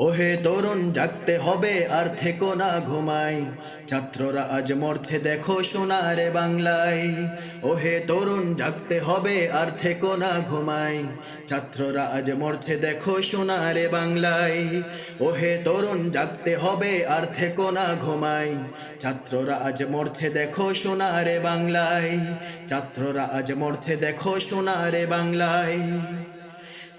ওহে তরুণ জাগতে হবে আর থেকো না ঘুমাই, ছাত্ররা আজ মরছে দেখো সোনারে বাংলায়। ওহে তরুণ জাগতে হবে আর থেকো না ঘুমাই, ছাত্ররা আজ মরছে দেখো সোনারে বাংলায়। ওহে তরুণ জাগতে হবে আর থেকো না ঘুমাই, ছাত্ররা আজ মরছে দেখো সোনারে বাংলায়। ছাত্ররা আজ মরছে দেখো সোনারে বাংলায়।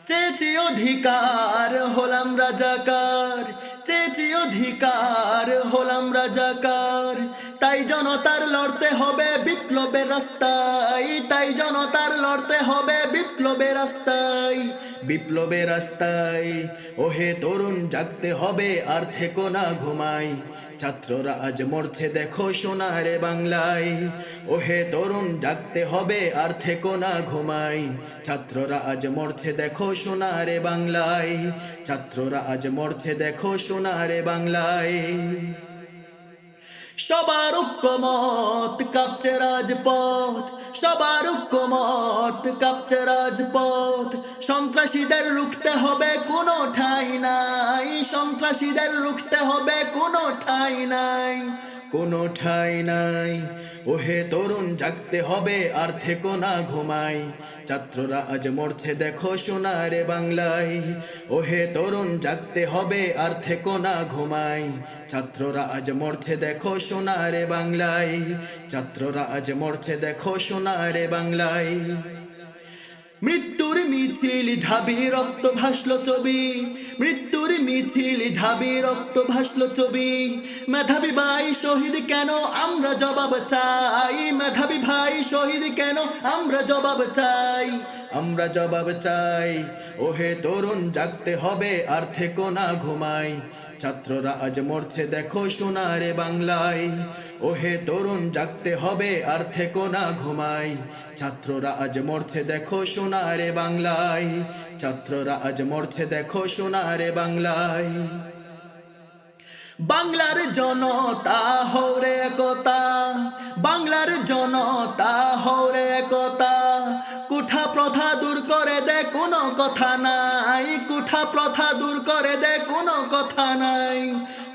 চেয়েছি অধিকার হলাম রাজাকার, চেয়েছি অধিকার হলাম রাজাকার। তাই জনতার লড়তে হবে বিপ্লবের রাস্তায়, তাই জনতার লড়তে হবে বিপ্লবের রাস্তায়, বিপ্লবের রাস্তায়। ওহে তরুণ জাগতে হবে আর থেকো না ঘুমাই, ছাত্ররা আজ মরছে দেখো সোনারে বাংলায়। ওহে তরুণ জাগতে হবে আর থেকো না ঘুমাই, ছাত্ররা আজ মরছে দেখো সোনারে বাংলায়। ছাত্ররা আজ মরছে দেখো সোনারে বাংলায়। সবার ঐক্যমত কাঁপছে রাজপথ, সবার ঐক্যমত কাঁপছে রাজপথ। সন্ত্রাসীদের রুখতে হবে কোনো ঠাঁই নাই, সন্ত্রাসীদের রুখতে হবে কোনো ঠাঁই নাই, কোনো ঠাঁই নাই। ওহে তরুণ জাগতে হবে আর থেকো না ঘুমাই, ছাত্ররা আজ মরছে দেখো সোনারে বাংলায়। ওহে তরুণ জাগতে হবে আর থেকো না ঘুমাই, ছাত্ররা আজ মরছে দেখো সোনারে বাংলায়। ছাত্ররা আজ মরছে দেখো সোনারে বাংলায়। মৃত্যুর মিছিল ঢাবি রক্ত ভাসলো ছবি, মৃত্যুর মিছিল ঢাবি রক্ত ভাসলো ছবি। মেধাবী ভাই শহীদ কেন আমরা জবাব চাই, মেধাবী ভাই শহীদ কেন আমরা জবাব চাই, আমরা জবাব চাই। ওহে তরুণ জাগতে হবে আর থেকো না ঘুমাই, ছাত্ররা আজ মরছে দেখো সোনারে বাংলায়। ওহে তরুণ জাগতে হবে আর থেকো না ঘুমাই, ছাত্ররা আজ মরছে দেখো সোনারে বাংলায়। ছাত্ররা আজ মরছে দেখো সোনারে বাংলায়। বাংলার জনতা হরে একতা, বাংলার জনতা হরে একতা। কুঠা প্রথা দূর করে দে কোনো কথা নাই, কুঠা প্রথা দূর করে দে কোনো কথা নাই,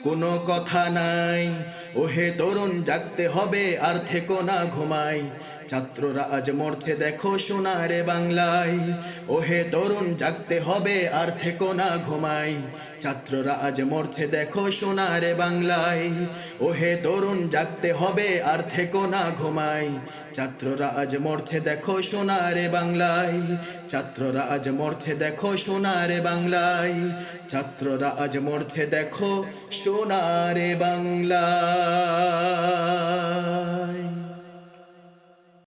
কোনো কথা নাই। ওহে তরুণ জাগতে হবে আর থেকো না ঘুমাই, ছাত্ররা আজ মরছে দেখো সোনারে বাংলায়। ওহে তরুণ জাগতে হবে আর থেকো না ঘুমাই, ছাত্ররা আজ মরছে দেখো সোনারে বাংলায়। ওহে তরুণ জাগতে হবে আর থেকো না ঘুমাই, ছাত্ররা আজ মরছে দেখো সোনারে বাংলায়। ছাত্ররা আজ মরছে দেখো সোনারে বাংলায়। ছাত্ররা আজ মরছে দেখো সোনারে বাংলায়।